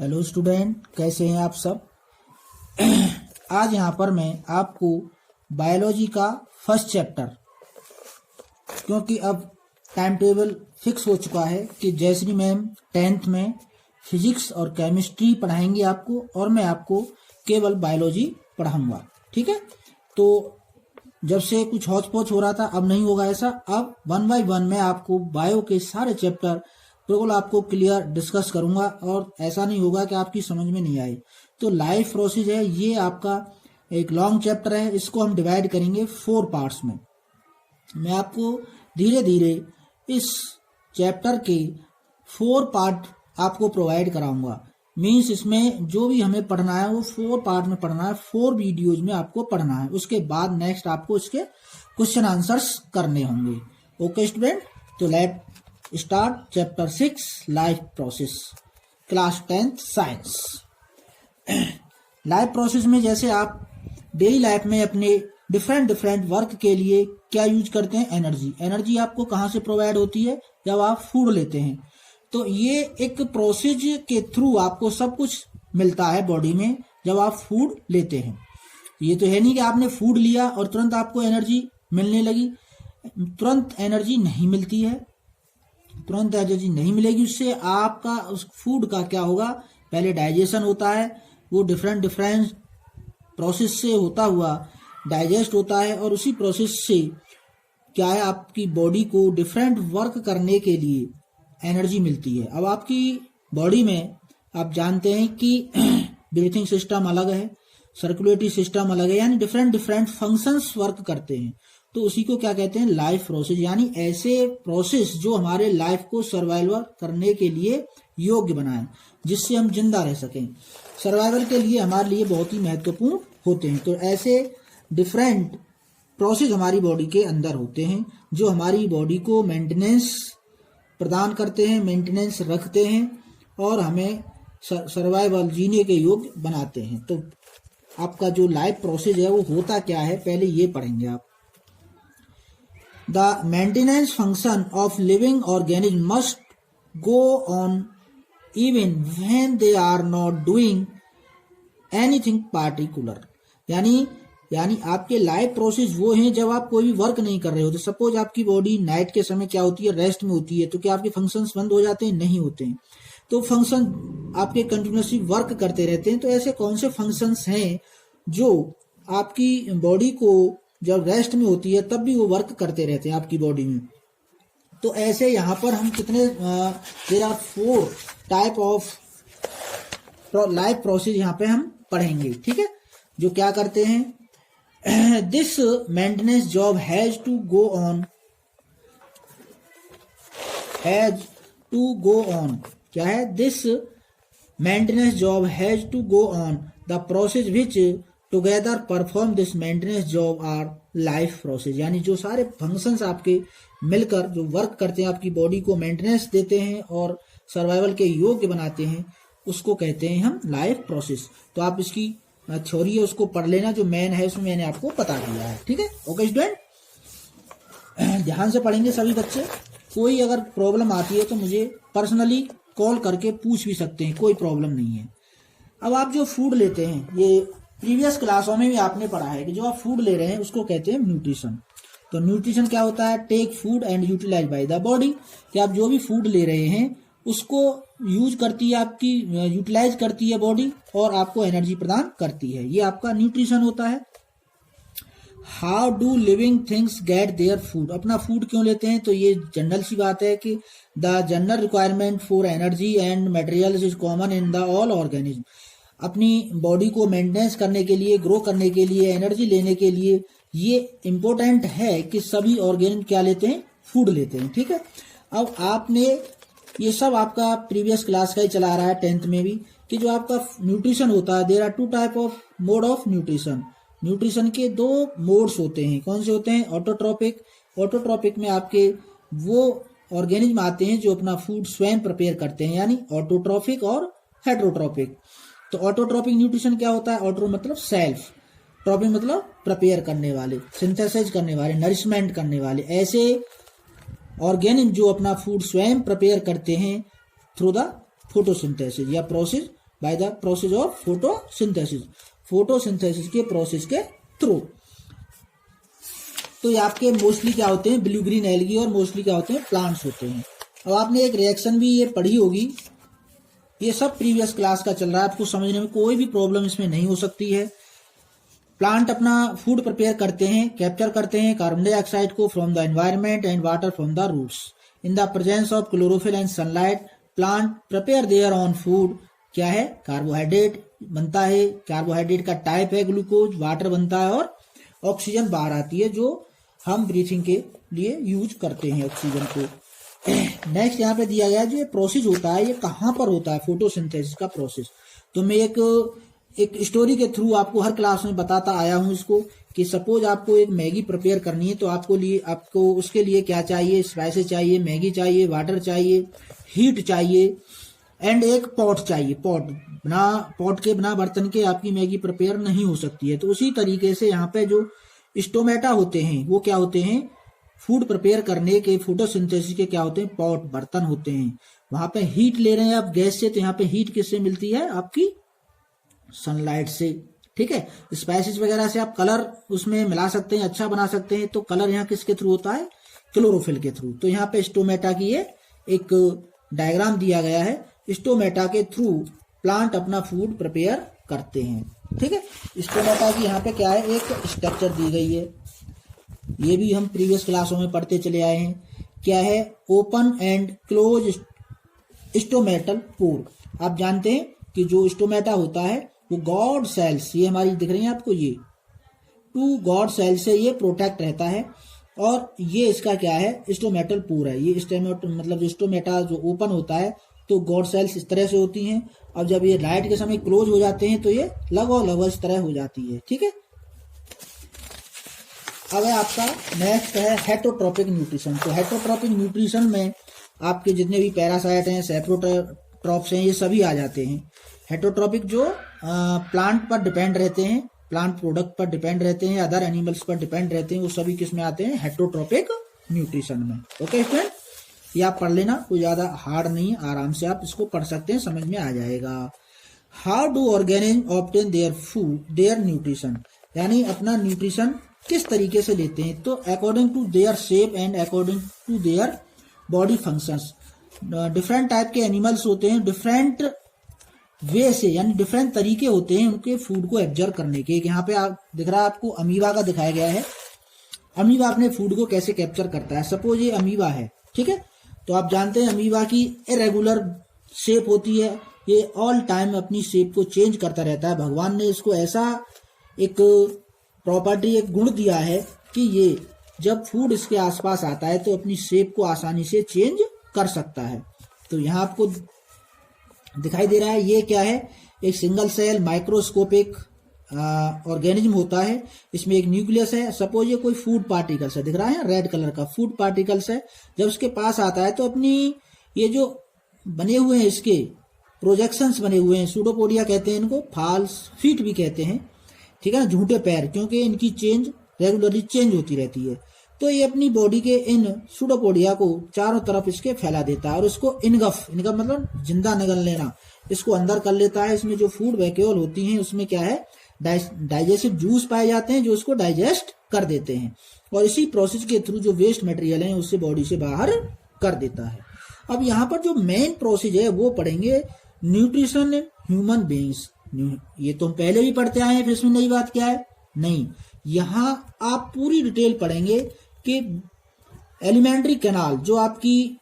Hello student, कैसे हैं आप सब। आज यहाँ पर मैं आपको बायोलॉजी का फर्स्ट चैप्टर, क्योंकि अब टाइम टेबल फिक्स हो चुका है कि जयश्री मैम 10th में फिजिक्स और केमिस्ट्री पढ़ाएंगे आपको, और मैं आपको केवल बायोलॉजी पढ़ाऊंगा। ठीक है, तो जब से कुछ हौच पौच हो रहा था, अब नहीं होगा ऐसा। अब 1 बाय 1 मैं आपको बायो के सारे चैप्टर बिल्कुल आपको क्लियर डिस्कस करूंगा, और ऐसा नहीं होगा कि आपकी समझ में नहीं आए। तो लाइफ प्रोसेस है, ये आपका एक लॉन्ग चैप्टर है, इसको हम डिवाइड करेंगे 4 पार्ट्स में। मैं आपको धीरे धीरे इस चैप्टर के 4 पार्ट आपको प्रोवाइड कराऊंगा। मीन्स इसमें जो भी हमें पढ़ना है वो 4 पार्ट में पढ़ना है, 4 वीडियोज में आपको पढ़ना है। उसके बाद नेक्स्ट आपको इसके क्वेश्चन आंसर्स करने होंगे। ओके स्टूडेंट, तो let start chapter 6 life process, class 10th science. Life process में जैसे आप डेली लाइफ में अपने डिफरेंट वर्क के लिए क्या यूज करते हैं, एनर्जी आपको कहाँ से प्रोवाइड होती है, जब आप फूड लेते हैं। तो ये एक प्रोसेस के थ्रू आपको सब कुछ मिलता है बॉडी में जब आप फूड लेते हैं। ये तो है नहीं कि आपने फूड लिया और तुरंत आपको एनर्जी मिलने लगी। तुरंत एनर्जी नहीं मिलती है, तुरंत एनर्जी नहीं मिलेगी। उससे आपका उस फूड का क्या होगा, पहले डाइजेशन होता है, वो डिफरेंट प्रोसेस से होता हुआ डाइजेस्ट होता है, और उसी प्रोसेस से क्या है, आपकी बॉडी को डिफरेंट वर्क करने के लिए एनर्जी मिलती है। अब आपकी बॉडी में आप जानते हैं कि ब्रीथिंग सिस्टम अलग है, सर्कुलेटरी सिस्टम अलग है, यानी डिफरेंट फंक्शंस वर्क करते हैं। तो उसी को क्या कहते हैं, लाइफ प्रोसेस, यानी ऐसे प्रोसेस जो हमारे लाइफ को सर्वाइवल करने के लिए योग्य बनाएं, जिससे हम जिंदा रह सकें। सर्वाइवल के लिए हमारे लिए बहुत ही महत्वपूर्ण होते हैं। तो ऐसे डिफरेंट प्रोसेस हमारी बॉडी के अंदर होते हैं जो हमारी बॉडी को मेंटेनेंस प्रदान करते हैं, मेंटेनेंस रखते हैं, और हमें सर्वाइवल जीने के योग्य बनाते हैं। तो आपका जो लाइफ प्रोसेस है वो होता क्या है, पहले ये पढ़ेंगे आप। The maintenance function of living organism must go on even when they are not doing anything particular। यानी आपके लाइफ प्रोसेस वो हैं जब आप कोई भी वर्क नहीं कर रहे हो। तो सपोज आपकी बॉडी नाइट के समय क्या होती है, रेस्ट में होती है, तो क्या आपके फंक्शंस बंद हो जाते हैं? नहीं होते हैं। तो फंक्शन आपके कंटिन्यूसली वर्क करते रहते हैं। तो ऐसे कौन से फंक्शंस हैं जो आपकी बॉडी को जब रेस्ट में होती है तब भी वो वर्क करते रहते हैं आपकी बॉडी में? तो ऐसे यहाँ पर हम कितने there are 4 type of life process यहाँ पे हम पढ़ेंगे। ठीक है, जो क्या करते हैं, this maintenance job has to go on क्या है, this maintenance job has to go on the process which together perform this maintenance job are life process. यानी जो सारे फंक्शंस आपके मिलकर जो वर्क करते हैं, आपकी बॉडी को मेंटेनेंस देते हैं और सर्वाइवल के योग्य बनाते हैं, उसको कहते हैं हम लाइफ प्रोसेस। तो आप इसकी थ्योरी है उसको पढ़ लेना, जो मेन है उसमें मैंने आपको बता दिया है। ठीक है, ओके स्टूडेंट, ध्यान से पढ़ेंगे सभी बच्चे। कोई अगर प्रॉब्लम आती है तो मुझे पर्सनली कॉल करके पूछ भी सकते हैं, कोई प्रॉब्लम नहीं है। अब आप जो फूड लेते हैं, ये प्रीवियस क्लासों में भी आपने पढ़ा है कि जो आप फूड ले रहे हैं उसको कहते हैं न्यूट्रिशन। तो न्यूट्रिशन क्या होता है, take food and utilize by the body, कि आप जो भी फूड ले रहे हैं उसको यूज करती है, आपकी यूटिलाइज करती है बॉडी, और आपको एनर्जी प्रदान करती है। ये आपका न्यूट्रिशन होता है। How do living things get their food, अपना फूड क्यों लेते हैं? तो ये जनरल सी बात है कि the general requirement for energy and materials is common in the all organism. अपनी बॉडी को मेंटेनेंस करने के लिए, ग्रो करने के लिए, एनर्जी लेने के लिए ये इम्पोर्टेंट है कि सभी ऑर्गेनिज्म क्या लेते हैं, फूड लेते हैं। ठीक है, अब आपने ये सब आपका प्रीवियस क्लास का ही चला रहा है 10th में भी, कि जो आपका न्यूट्रिशन होता है, there are 2 type of mode of nutrition. Nutrition के 2 मोड्स होते हैं। कौन से होते हैं? ऑटोट्रोपिक में आपके वो ऑर्गेनिज्म आते हैं जो अपना फूड स्वयं प्रिपेयर करते हैं, यानी ऑटोट्रोपिक और हेटेरोट्रोपिक। तो ऑटोट्रोपिक न्यूट्रिशन क्या होता है? ऑटो मतलब सेल्फ, ट्रोपिक मतलब प्रिपेयर करने वाले, सिंथेसाइज करने वाले, नरिशमेंट करने वाले। ऐसे ऑर्गेनिज्म जो अपना फूड स्वयं प्रिपेयर करते हैं थ्रू द फोटोसिंथेसिस या process by the process of photosynthesis, photosynthesis के प्रोसेस के थ्रू। तो ये आपके मोस्टली क्या होते हैं, ब्लू ग्रीन एल्गी, और मोस्टली क्या होते हैं, प्लांट्स होते हैं। अब आपने एक रिएक्शन भी ये पढ़ी होगी, ये सब प्रीवियस क्लास का चल रहा है, आपको समझने में कोई भी प्रॉब्लम इसमें नहीं हो सकती है। प्लांट अपना फूड प्रिपेयर करते हैं, कैप्चर करते हैं कार्बन डाइऑक्साइड को from the environment and water from the roots in the presence of chlorophyll and sunlight. Plant prepare their own food, क्या है, कार्बोहाइड्रेट बनता है, कार्बोहाइड्रेट का टाइप है ग्लूकोज, वाटर बनता है और ऑक्सीजन बाहर आती है जो हम ब्रीथिंग के लिए यूज करते हैं ऑक्सीजन को। नेक्स्ट यहाँ पे दिया गया जो ये प्रोसेस होता है, ये कहाँ पर होता है, फोटोसिंथेसिस का प्रोसेस। तो मैं एक स्टोरी के थ्रू आपको हर क्लास में बताता आया हूँ इसको, कि सपोज आपको एक मैगी प्रिपेयर करनी है, तो आपको उसके लिए क्या चाहिए, स्पाइसेस चाहिए, मैगी चाहिए, वाटर चाहिए, हीट चाहिए एंड एक पॉट चाहिए। पॉट के बिना बर्तन के आपकी मैगी प्रिपेयर नहीं हो सकती है। तो उसी तरीके से यहाँ पे जो स्टोमेटा होते हैं वो क्या होते हैं, फूड प्रिपेयर करने के, फोटोसिंथेसिस के क्या होते हैं, पॉट, बर्तन होते हैं। वहां पे हीट ले रहे हैं आप गैस से, तो यहाँ पे हीट किससे मिलती है, आपकी सनलाइट से, ठीक है। स्पाइसेस वगैरह से आप कलर उसमें मिला सकते हैं, अच्छा बना सकते हैं, तो कलर यहाँ किसके थ्रू होता है, क्लोरोफिल के थ्रू। तो यहाँ पे स्टोमेटा की ये एक डायग्राम दिया गया है, स्टोमेटा के थ्रू प्लांट अपना फूड प्रिपेयर करते हैं, ठीक है। स्टोमेटा की यहाँ पे क्या है, एक स्ट्रक्चर दी गई है, ये भी हम प्रीवियस क्लासों में पढ़ते चले आए हैं। क्या है, open and close stomatal pore. आप जानते हैं कि जो स्टोमेटा होता है वो गॉड सेल्स, ये हमारी दिख रही है आपको, ये 2 गॉड सेल से ये प्रोटेक्ट रहता है, और ये इसका क्या है, स्टोमेटल पोर है। ये मतलब स्टोमेटा जो ओपन होता है तो गॉड सेल्स इस तरह से होती हैं, और जब ये लाइट के समय क्लोज हो जाते हैं तो ये लगभग इस तरह हो जाती है, ठीक है। अब है आपका नेक्स्ट है हेटरोट्रॉपिक न्यूट्रिशन। तो हेटरोट्रॉपिक न्यूट्रिशन में आपके जितने भी पैरासाइट हैं, सेप्रोट्रॉप्स हैं, ये सभी आ जाते हैं। हेटरोट्रॉपिक जो प्लांट पर डिपेंड रहते हैं, प्लांट प्रोडक्ट पर डिपेंड रहते हैं, अदर एनिमल्स पर डिपेंड रहते हैं, वो सभी किस में आते हैं, हेटरोट्रॉपिक न्यूट्रिशन में। ओके फ्रेंड, ये आप पढ़ लेना, कोई ज्यादा हार्ड नहीं, आराम से आप इसको पढ़ सकते हैं, समझ में आ जाएगा। How do organism obtain their food, their nutrition, यानी अपना न्यूट्रिशन किस तरीके से लेते हैं, तो according to their shape and according to their body functions. Different type के एनिमल्स होते हैं, डिफरेंट वे से, यानी डिफरेंट तरीके होते हैं उनके फूड को एब्जॉर्ब करने के। यहाँ पे आप दिख रहा है आपको अमीबा का दिखाया गया है, अमीबा अपने फूड को कैसे कैप्चर करता है। सपोज ये अमीबा है, ठीक है, तो आप जानते हैं अमीबा की इरेगुलर शेप होती है, ये ऑल टाइम अपनी शेप को चेंज करता रहता है। भगवान ने इसको ऐसा एक प्रॉपर्टी, एक गुण दिया है कि ये जब फूड इसके आसपास आता है तो अपनी शेप को आसानी से चेंज कर सकता है। तो यहाँ आपको दिखाई दे रहा है, ये क्या है, एक सिंगल सेल माइक्रोस्कोपिक ऑर्गेनिज्म होता है, इसमें एक न्यूक्लियस है। सपोज ये कोई फूड पार्टिकल्स है, दिख रहा है रेड कलर का फूड पार्टिकल्स है, जब उसके पास आता है तो अपनी ये जो बने हुए हैं इसके प्रोजेक्शंस बने हुए हैं, सूडोपोडिया कहते हैं इनको, फॉल्स फीट भी कहते हैं, ठीक है ना, झूठे पैर, क्योंकि इनकी चेंज रेगुलरली चेंज होती रहती है। तो ये अपनी बॉडी के इन सूडोपोडिया को चारों तरफ इसके फैला देता है और इसको इनगफ मतलब जिंदा निगल लेना, इसको अंदर कर लेता है। इसमें जो फूड वैक्यूल होती हैं उसमें क्या है, डाइजेस्टिव जूस पाए जाते हैं जो उसको डाइजेस्ट कर देते हैं, और इसी प्रोसेस के थ्रू जो वेस्ट मटेरियल है उससे बॉडी से बाहर कर देता है। अब यहाँ पर जो मेन प्रोसेस है वो पढ़ेंगे न्यूट्रिशन इन ह्यूमन बीइंग्स। ये तो हम पहले भी पढ़ते आए हैं, फिर इसमें नई बात क्या है, नहीं, यहाँ आप पूरी डिटेल पढ़ेंगे कि एलिमेंट्री कैनाल जो आपकी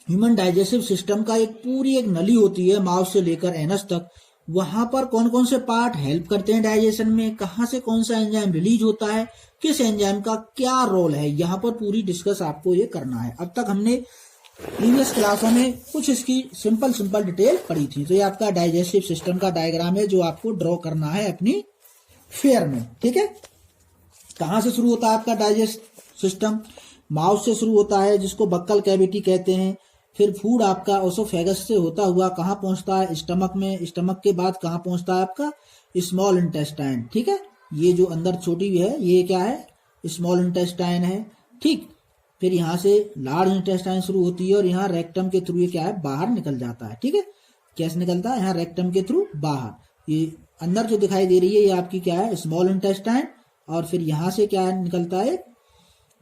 ह्यूमन डाइजेस्टिव सिस्टम का एक पूरी एक नली होती है माउथ से लेकर एनस तक, वहां पर कौन कौन से पार्ट हेल्प करते हैं डाइजेशन में, कहाँ से कौन सा एंजाइम रिलीज होता है, किस एंजाइम का क्या रोल है, यहाँ पर पूरी डिस्कस आपको ये करना है। अब तक हमने प्रीवियस क्लासों में कुछ इसकी सिंपल डिटेल पढ़ी थी। तो ये आपका डाइजेस्टिव सिस्टम का डायग्राम है जो आपको ड्रॉ करना है अपनी फेयर में, ठीक है। कहाँ से शुरू होता है आपका डाइजेस्ट सिस्टम, माउथ से शुरू होता है जिसको बक्कल कैविटी कहते हैं, फिर फूड आपका ओसोफेगस से होता हुआ कहाँ पहुंचता है, स्टमक में, स्टमक के बाद कहाँ पहुंचता है आपका स्मॉल इंटेस्टाइन, ठीक है, ये जो अंदर छोटी भी है ये क्या है, स्मॉल इंटेस्टाइन है, ठीक। फिर यहाँ से लार्ज इंटेस्टाइन शुरू होती है और यहाँ रेक्टम के थ्रू ये क्या है, बाहर निकल जाता है, ठीक है। कैसे निकलता है, यहाँ रेक्टम के थ्रू बाहर। ये अंदर जो दिखाई दे रही है ये आपकी क्या है, स्मॉल इंटेस्टाइन, और फिर यहाँ से क्या निकलता है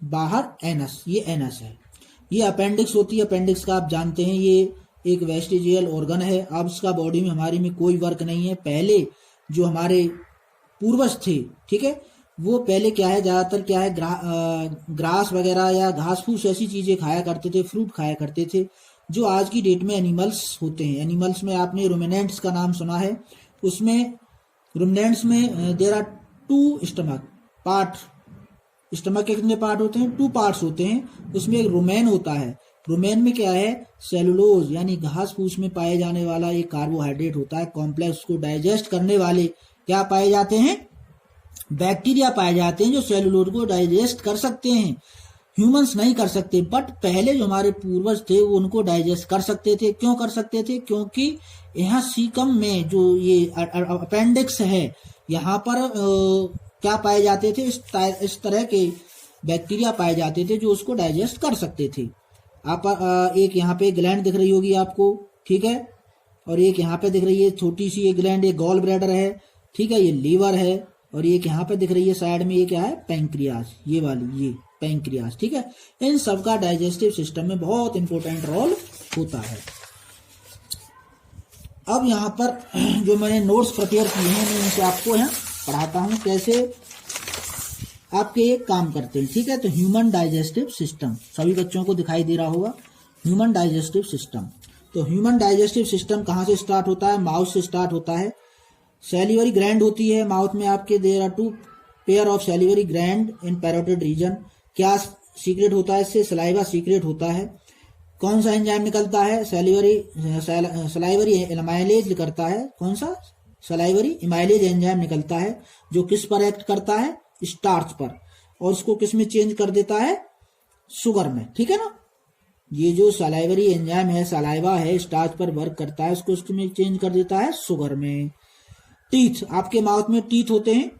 बाहर, एनस। ये एनस है। ये अपेंडिक्स होती है। अपेंडिक्स का आप जानते हैं ये एक वेस्टिजियल ऑर्गन है। अब इसका बॉडी में हमारी में कोई वर्क नहीं है। पहले जो हमारे पूर्वज थे, ठीक है, वो पहले क्या है, ज्यादातर क्या है, ग्रास वगैरह या घास फूस ऐसी चीजें खाया करते थे, फ्रूट खाया करते थे, जो आज की डेट में एनिमल्स होते हैं। एनिमल्स में आपने रुमिनेंट्स का नाम सुना है। उसमें रुमिनेंट्स में there are 2 stomach part. Stomach के कितने पार्ट होते हैं, 2 पार्ट्स होते हैं। उसमें एक रुमेन होता है। रुमेन में क्या है, सेलुलोज यानी घास फूस में पाए जाने वाला एक कार्बोहाइड्रेट होता है कॉम्प्लेक्स। को डाइजेस्ट करने वाले क्या पाए जाते हैं, बैक्टीरिया पाए जाते हैं, जो सेलुलोज को डाइजेस्ट कर सकते हैं। ह्यूमंस नहीं कर सकते, बट पहले जो हमारे पूर्वज थे वो उनको डाइजेस्ट कर सकते थे। क्यों कर सकते थे, क्योंकि यहाँ सीकम में जो ये अपेंडिक्स है, यहाँ पर क्या पाए जाते थे, इस तरह के बैक्टीरिया पाए जाते थे जो उसको डाइजेस्ट कर सकते थे। आप एक यहाँ पे ग्लैंड दिख रही होगी आपको, ठीक है, और एक यहाँ पे दिख रही है छोटी सी एक ग्लैंड, एक गॉल ब्लैडर है, ठीक है, ये लीवर है, और एक यहाँ पे दिख रही है साइड में, ये क्या है, पैंक्रियाज, ये वाली, ये पैंक्रियाज, ठीक है। इन सब का डाइजेस्टिव सिस्टम में बहुत इंपॉर्टेंट रोल होता है। अब यहाँ पर जो मैंने नोट्स प्रिपेयर किए हैं मैं इनसे आपको यहाँ पढ़ाता हूँ कैसे आपके ये काम करते हैं, ठीक है। तो ह्यूमन डाइजेस्टिव सिस्टम सभी बच्चों को दिखाई दे रहा होगा, ह्यूमन डाइजेस्टिव सिस्टम। तो ह्यूमन डाइजेस्टिव सिस्टम कहाँ से स्टार्ट होता है, माउथ से स्टार्ट होता है। सैलिवरी ग्लैंड होती है माउथ में आपके, there are 2 pair of salivary gland in parotid region. क्या सीक्रेट होता है इससे, सलाइवा सीक्रेट होता है। कौन सा एंजाइम निकलता है, सलाइवरी इमाइलेज करता है। कौन सा, सलाइवरी इमाइलेज एंजाइम निकलता है, जो किस पर एक्ट करता है, स्टार्च पर, और उसको किस में चेंज कर देता है, शुगर में, ठीक है ना। ये जो सलाइवरी एंजाइम है, सलाइवा है, स्टार्च पर वर्क करता है, उसको उसमें चेंज कर देता है शुगर में। टीथ, आपके माउथ में टीथ होते हैं।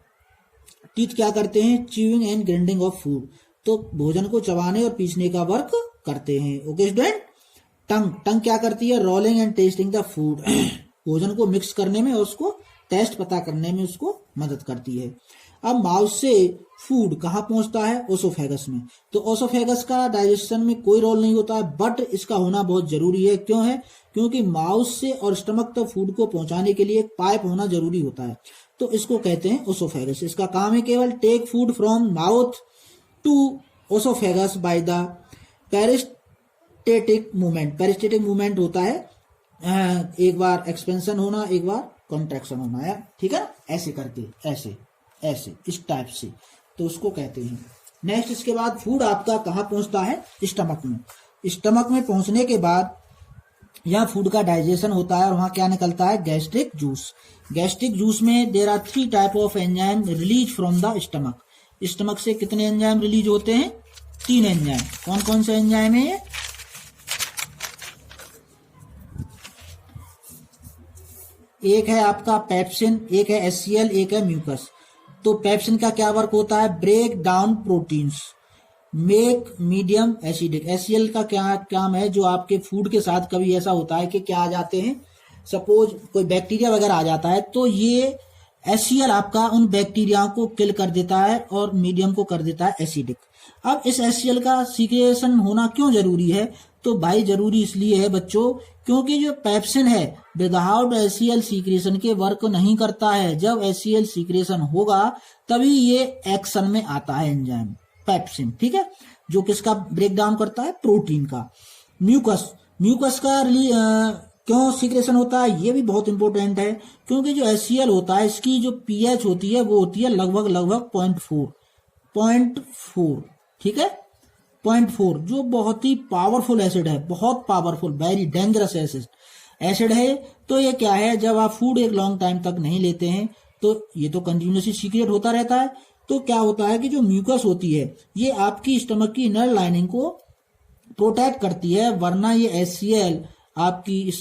टीथ क्या करते हैं, chewing and grinding of food, तो भोजन को चबाने और पीसने का वर्क करते हैं। Okay student. टंग, टंग क्या करती है, rolling and testing the food, भोजन को मिक्स करने में और उसको टेस्ट पता करने में उसको मदद करती है। अब माउथ से फूड कहाँ पहुंचता है, ओसोफेगस में। तो ओसोफेगस का डाइजेशन में कोई रोल नहीं होता है, बट इसका होना बहुत जरूरी है। क्यों है, क्योंकि माउथ से और स्टमक तक फूड को पहुंचाने के लिए एक पाइप होना जरूरी होता है, तो इसको कहते हैं ओसोफेगस। इसका काम है केवल take food from mouth to oesophagus by the peristaltic movement. Peristaltic movement होता है एक बार एक्सपेंशन होना, एक बार कॉन्ट्रैक्शन होना है, ठीक है, ऐसे करके, ऐसे ऐसे इस टाइप से, तो उसको कहते हैं। नेक्स्ट, इसके बाद फूड आपका कहाँ पहुंचता है, स्टमक में। स्टमक में पहुंचने के बाद यहाँ फूड का डाइजेशन होता है और वहां क्या निकलता है, गैस्ट्रिक जूस। गैस्ट्रिक जूस में there are 3 type of enzyme release from the stomach. Stomach से कितने एंजाइम रिलीज होते हैं, 3 एंजाइम। कौन कौन से एंजाइम है ये, एक है आपका पेप्सिन, एक है एचसीएल, एक है म्यूकस। तो पेप्सिन का क्या वर्क होता है, break down proteins, make medium acidic. HCl का क्या काम है, जो आपके फूड के साथ कभी ऐसा होता है कि क्या आ जाते हैं, सपोज कोई बैक्टीरिया वगैरह आ जाता है, तो ये एचसीएल आपका उन बैक्टीरिया को किल कर देता है और मीडियम को कर देता है एसिडिक। अब इस एचसीएल का सीक्रेशन होना क्यों जरूरी है, तो भाई जरूरी इसलिए है बच्चों, क्योंकि जो पेप्सिन है विदाउट एचसीएल सीक्रेशन के वर्क नहीं करता है। जब एचसीएल सीक्रेशन होगा तभी ये एक्शन में आता है एंजाइम पेप्सिन, ठीक है, जो किसका ब्रेक डाउन करता है, प्रोटीन का। म्यूकस, म्यूकस का क्यों सीक्रेशन होता है, ये भी बहुत इंपॉर्टेंट है, क्योंकि जो एचसीएल होता है इसकी जो पीएच होती है वो होती है लगभग 0.4, ठीक है, 0.4, जो बहुत ही पावरफुल एसिड है, बहुत पावरफुल, वेरी डेंजरस एसिड है। तो ये क्या है, जब आप फूड एक लॉन्ग टाइम तक नहीं लेते हैं तो ये तो कंटिन्यूसली सीक्रेट होता रहता है। तो क्या होता है कि जो म्यूकस होती है ये आपकी स्टमक की इनर लाइनिंग को प्रोटेक्ट करती है, वरना ये एचसीएल आपकी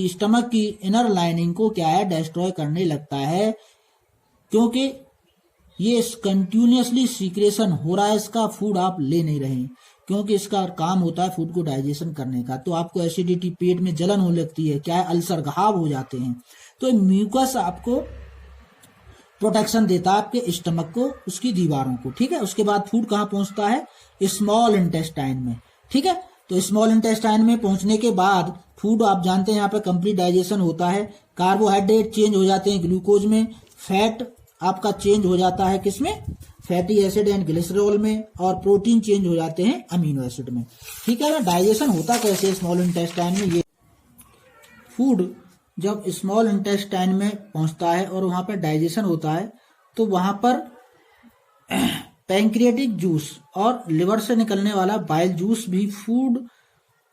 स्टमक की इनर लाइनिंग को क्या है, डिस्ट्रॉय करने लगता है। क्योंकि ये कंटिन्यूसली सीक्रेशन हो रहा है इसका, फूड आप ले नहीं रहे हैं, क्योंकि इसका काम होता है फूड को डाइजेशन करने का। तो आपको एसिडिटी, पेट में जलन होने लगती है, क्या है, अल्सर, घाव हो जाते हैं। तो म्यूकस आपको प्रोटेक्शन देता है आपके स्टमक को, उसकी दीवारों को, ठीक है। उसके बाद फूड कहाँ पहुंचता है, स्मॉल इंटेस्टाइन में, ठीक है। तो स्मॉल इंटेस्टाइन में पहुंचने के बाद फूड आप जानते हैं यहाँ पे कंप्लीट डाइजेशन होता है। कार्बोहाइड्रेट चेंज हो जाते हैं ग्लूकोज में, फैट आपका चेंज हो जाता है किसमें, फैटी एसिड एंड ग्लिसरॉल में, और प्रोटीन चेंज हो जाते हैं अमीनो एसिड में, ठीक है ना। डाइजेशन होता कैसे स्मॉल इंटेस्टाइन में, ये फूड जब स्मॉल इंटेस्टाइन में पहुंचता है और वहां पर डाइजेशन होता है तो वहां पर पैंक्रियाटिक जूस और लिवर से निकलने वाला बाइल जूस भी फूड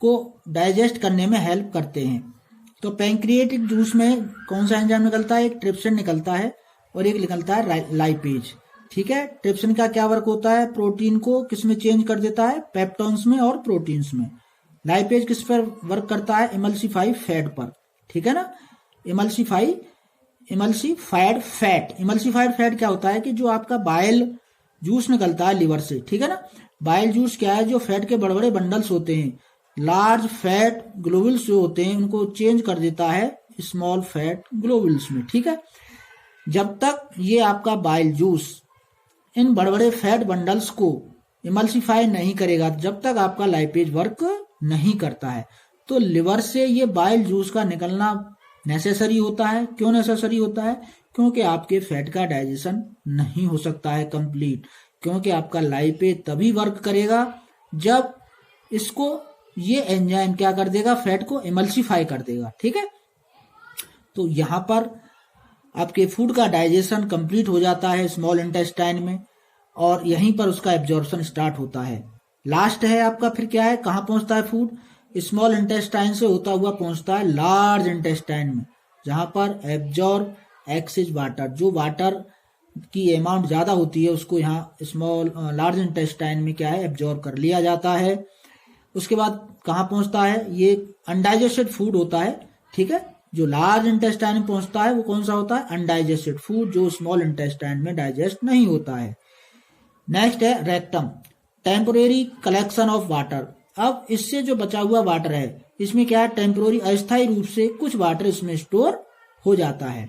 को डाइजेस्ट करने में हेल्प करते हैं। तो पैंक्रियाटिक जूस में कौन सा एंजाइम निकलता है, एक ट्रिप्सिन निकलता है और एक निकलता है लाइपेज, ठीक है। ट्रिप्सिन का क्या वर्क होता है, प्रोटीन को किसमें चेंज कर देता है, पेप्टोन्स में और प्रोटीन्स में। लाइपेज किस पर वर्क करता है, इमल्सिफाई फैट पर, ठीक है ना। इमल्सिफाइड फैट क्या होता है कि जो आपका बाइल जूस निकलता है लिवर से, ठीक है ना। बाइल जूस क्या है, जो फैट के बड़े बड़े बंडल्स होते हैं, लार्ज फैट ग्लोबुल्स जो होते हैं, उनको चेंज कर देता है स्मॉल फैट ग्लोबुल्स में, ठीक है। जब तक ये आपका बाइल जूस इन बड़े बड़े फैट बंडल्स को इमल्सिफाई नहीं करेगा, जब तक आपका लाइपेज वर्क नहीं करता है। तो लिवर से ये बाइल जूस का निकलना नेसेसरी होता है। क्यों नेसेसरी होता है, क्योंकि आपके फैट का डाइजेशन नहीं हो सकता है कंप्लीट, क्योंकि आपका लाइपेज तभी वर्क करेगा जब इसको ये एंजाइम क्या कर देगा, फैट को इमल्सिफाई कर देगा, ठीक है। तो यहां पर आपके फूड का डाइजेशन कंप्लीट हो जाता है स्मॉल इंटेस्टाइन में, और यहीं पर उसका एब्जॉर्प्शन स्टार्ट होता है। लास्ट है आपका फिर क्या है, कहां पहुंचता है फूड, स्मॉल इंटेस्टाइन से होता हुआ पहुंचता है लार्ज इंटेस्टाइन में, जहां पर एब्जॉर्ब एक्सेस वाटर, जो वाटर की अमाउंट ज्यादा होती है उसको यहाँ लार्ज इंटेस्टाइन में क्या है, एब्जॉर्ब कर लिया जाता है। उसके बाद कहाँ पहुंचता है, ये अनडाइजेस्टेड फूड होता है, ठीक है। जो लार्ज इंटेस्टाइन में पहुंचता है वो कौन सा होता है, अनडाइजेस्टेड फूड, जो स्मॉल इंटेस्टाइन में डाइजेस्ट नहीं होता है। नेक्स्ट है rectum, temporary collection of water. अब इससे जो बचा हुआ वाटर है, इसमें क्या है, टेम्पोररी अस्थायी रूप से कुछ वाटर इसमें स्टोर हो जाता है।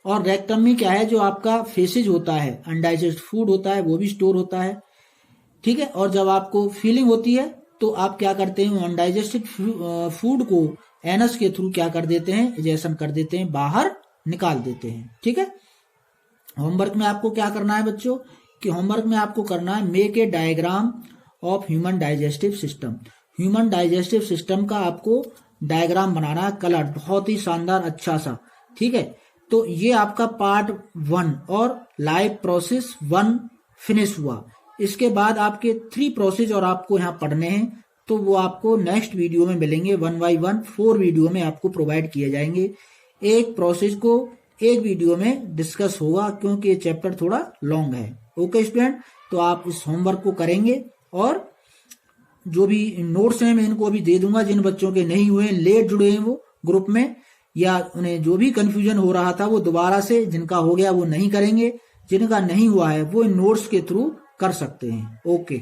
और रेक्टम में क्या है, जो आपका फेसेज होता है, अनडाइजेस्ट फूड होता है, वो भी स्टोर होता है, ठीक है। और जब आपको फीलिंग होती है तो आप क्या करते हैं, अनडाइजेस्टेड फूड को एनस के थ्रू क्या कर देते हैं, इजेक्शन कर देते हैं, बाहर निकाल देते हैं, ठीक है। होमवर्क में आपको क्या करना है बच्चों, कि होमवर्क में आपको करना है make a diagram of human digestive system. Human digestive system का आपको डायग्राम बनाना है, कलर बहुत ही शानदार अच्छा सा, ठीक है। तो ये आपका पार्ट 1 और लाइव प्रोसेस 1 फिनिश हुआ। इसके बाद आपके 3 प्रोसेस और आपको यहाँ पढ़ने हैं, तो वो आपको नेक्स्ट वीडियो में मिलेंगे 1 by 1 4 वीडियो में आपको प्रोवाइड किए जाएंगे। एक प्रोसेस को एक वीडियो में डिस्कस होगा, क्योंकि ये चैप्टर थोड़ा लॉन्ग है। ओके स्टूडेंट, तो आप इस होमवर्क को करेंगे, और जो भी नोट्स हैं मैं इनको अभी दे दूंगा। जिन बच्चों के नहीं हुए, लेट जुड़े हैं वो ग्रुप में, या उन्हें जो भी कंफ्यूजन हो रहा था वो दोबारा से, जिनका हो गया वो नहीं करेंगे, जिनका नहीं हुआ है वो इन नोट्स के थ्रू कर सकते हैं। ओके।